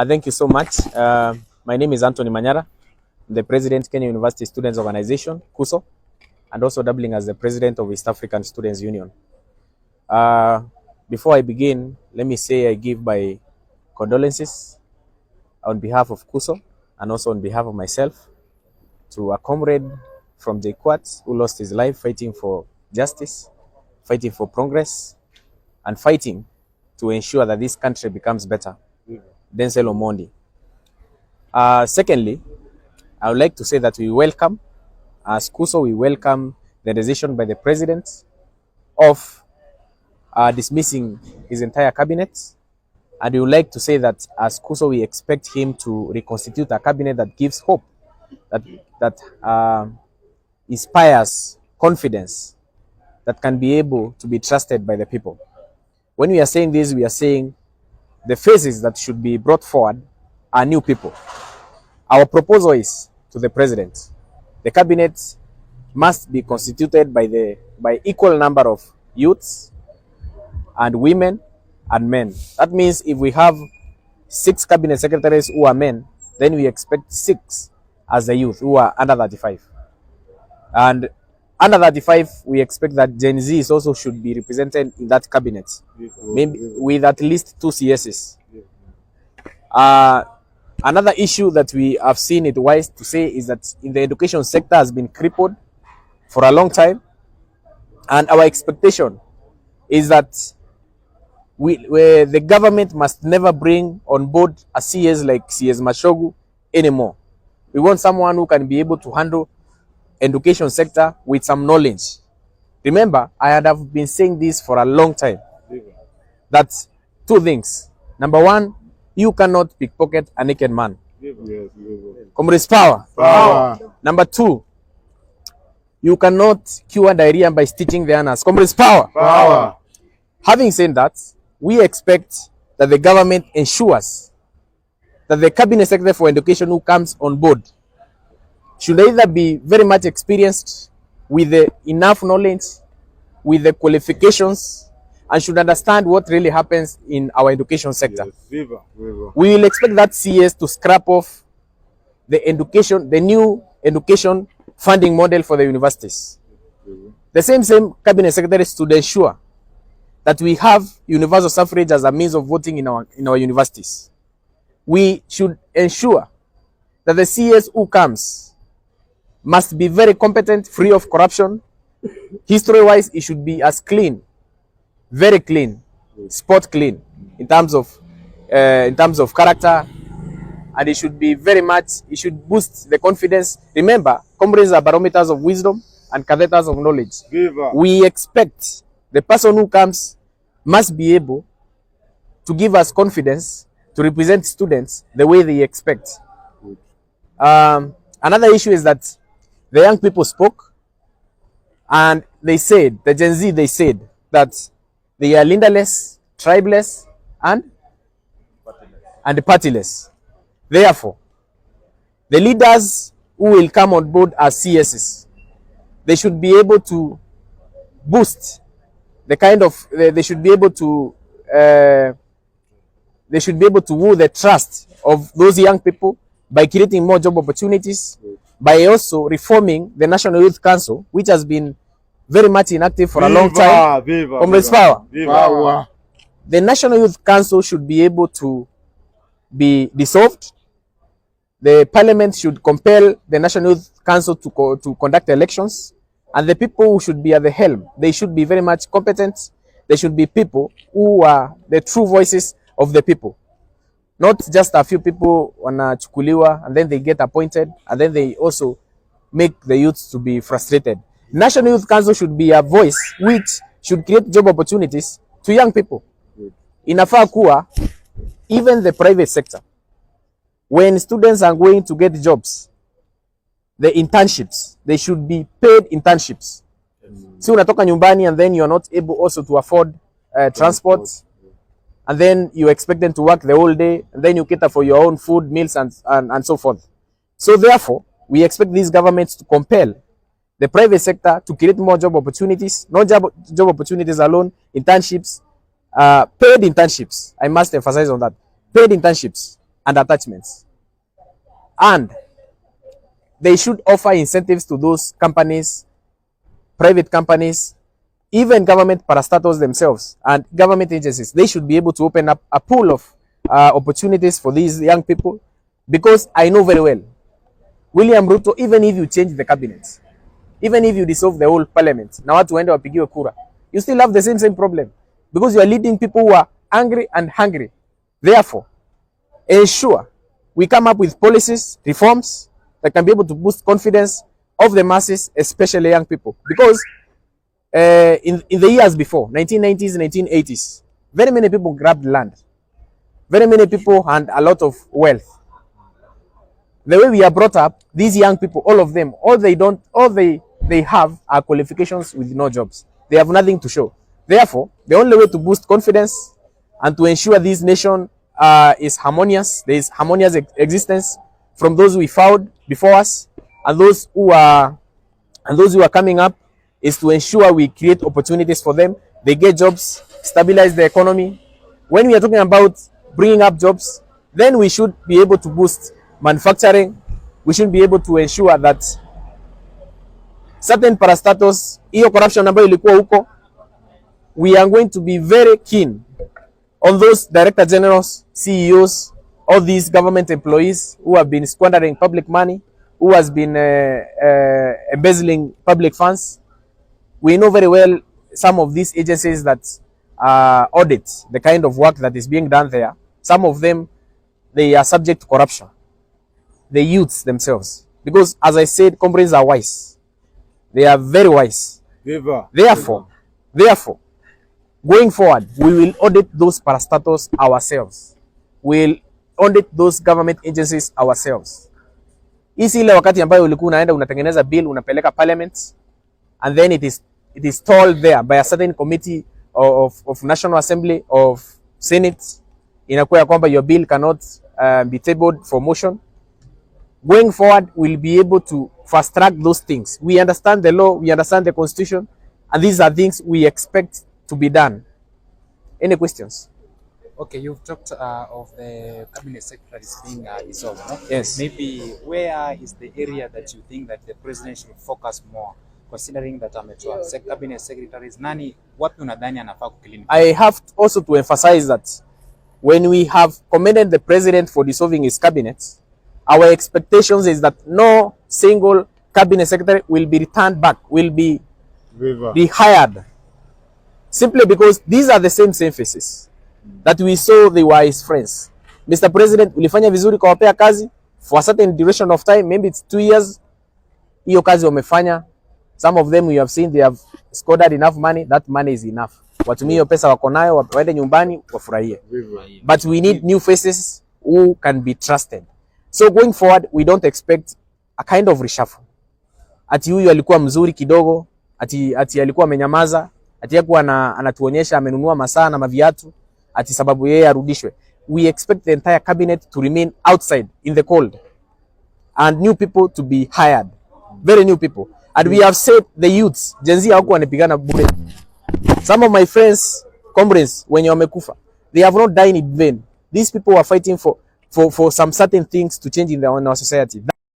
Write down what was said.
Thank you so much. My name is Anthony Manyara, the President, Kenya University Students Organization, KUSO, and also doubling as the President of East African Students Union. Before I begin, let me say I give my condolences on behalf of KUSO and also on behalf of myself to a comrade from JKUAT who lost his life fighting for justice, fighting for progress, and fighting to ensure that this country becomes better. Denzel Omondi. Secondly, I would like to say that we welcome, as KUSO, we welcome the decision by the President of dismissing his entire cabinet. And we would like to say that as KUSO, we expect him to reconstitute a cabinet that gives hope, that inspires confidence, that can be able to be trusted by the people. When we are saying this, we are saying the faces that should be brought forward are new people. Our proposal is to the President. The cabinet must be constituted by equal number of youths and women and men. That means if we have 6 cabinet secretaries who are men, then we expect 6 as the youth who are under 35. And under 35, we expect that Gen Z also should be represented in that cabinet, maybe with at least 2 CSs. Another issue that we have seen it wise to say is that in the education sector has been crippled for a long time. And our expectation is that the government must never bring on board a CS like CS Mashogu anymore. We want someone who can be able to handle education sector with some knowledge. Remember, I have been saying this for a long time. That's 2 things. Number 1, you cannot pickpocket a naked man. Comrades, power. Number 2, you cannot cure diarrhea by stitching the anus. Comrades, power. Having said that, we expect that the government ensures that the cabinet secretary for education who comes on board should either be very much experienced with enough knowledge, with the qualifications, and should understand what really happens in our education sector. Yes, we will expect that CS to scrap off the new education funding model for the universities. The same cabinet secretaries to ensure that we have universal suffrage as a means of voting in our universities. We should ensure that the CS who comes must be very competent, free of corruption. History-wise, it should be as clean, very clean, spot clean in terms of character, and it should be it should boost the confidence. Remember, comrades are barometers of wisdom and catheters of knowledge. We expect the person who comes must be able to give us confidence to represent students the way they expect. Another issue is that the young people spoke and they said, the Gen Z, they said that they are leaderless, tribeless, and partyless. Therefore, the leaders who will come on board as CSs, they should be able to boost they should be able to woo the trust of those young people by creating more job opportunities, by also reforming the National Youth Council, which has been very much inactive for a long time. Comrades, power. The National Youth Council should be able to be dissolved. The Parliament should compel the National Youth Council to conduct elections, and the people who should be at the helm, they should be very much competent. They should be people who are the true voices of the people. Not just a few people wanachukuliwa and then they get appointed and then they also make the youths to be frustrated. National Youth Council should be a voice which should create job opportunities to young people. Inafaa kuwa even the private sector, when students are going to get jobs, the internships, they should be paid internships. Si unatoka nyumbani and then you are not able also to afford transport, and then you expect them to work the whole day, and then you cater for your own food, meals, and so forth. So therefore, we expect these governments to compel the private sector to create more job opportunities, not job opportunities alone, internships, paid internships. I must emphasize on that. Paid internships and attachments. And they should offer incentives to those companies, private companies, even government parastatals themselves and government agencies. They should be able to open up a pool of opportunities for these young people, because I know very well, William Ruto, even if you change the cabinet, even if you dissolve the whole parliament, na watu waende wapigiwe kura, you still have the same problem, because you are leading people who are angry and hungry. Therefore, ensure we come up with policies, reforms that can be able to boost confidence of the masses, especially young people. Because in the years before, 1990s, 1980s, very many people grabbed land. Very many people had a lot of wealth. The way we are brought up, these young people, all of them, all they have are qualifications with no jobs. They have nothing to show. Therefore, the only way to boost confidence and to ensure this nation is harmonious, there is harmonious existence from those we found before us and those who are coming up, is to ensure we create opportunities for them. They get jobs, stabilize the economy. When we are talking about bringing up jobs, then we should be able to boost manufacturing. We should be able to ensure that certain parastatus, hiyo corruption ambayo ilikuwa huko, we are going to be very keen on those director generals, CEOs, all these government employees who have been squandering public money, who has been embezzling public funds. We know very well some of these agencies that audit the kind of work that is being done there. Some of them, they are subject to corruption. The youths themselves. Because as I said, comrades are wise. They are very wise. Therefore, going forward, we will audit those parastatals ourselves. We'll audit those government agencies ourselves. Hii ile wakati ambayo ulikuwa unaenda unatengeneza bill unapeleka parliament, and then it is told there by a certain committee of National Assembly, of Senate, inakuwa kwamba your bill cannot be tabled for motion. Going forward, we'll be able to fast track those things. We understand the law, we understand the constitution, and these are things we expect to be done. Any questions? Okay, you've talked of the cabinet secretaries being dissolved, no? Yes. Maybe where is the area that you think that the president should focus more, considering that cabinet secretaries, nani wapi unadhani anafaa kukilini? I have also to emphasize that when we have commended the president for dissolving his cabinet, our expectations is that no single cabinet secretary will be returned back, will be rehired. Simply because these are the same faces that we saw they were his friends. Mr. President, ulifanya vizuri kwa wapea kazi for a certain duration of time, maybe it's 2 years. Hiyo kazi wamefanya. Some of them we have seen they have scored enough money. That money is enough. Watumie hiyo pesa wako nayo, waende nyumbani wafurahie. But we need new faces who can be trusted. So going forward, we don't expect a kind of reshuffle. Ati huyu alikuwa mzuri kidogo, ati alikuwa amenyamaza, ati yakuwa anatuonyesha amenunua masaa na maviatu, ati sababu yeye arudishwe. We expect the entire cabinet to remain outside in the cold and new people to be hired. Very new people. And we have said the youths, Gen Z hawakuwa wanapigana bure. Some of my friends, comrades, wenye wamekufa, they have not died in vain. These people were fighting for some certain things to change in our society.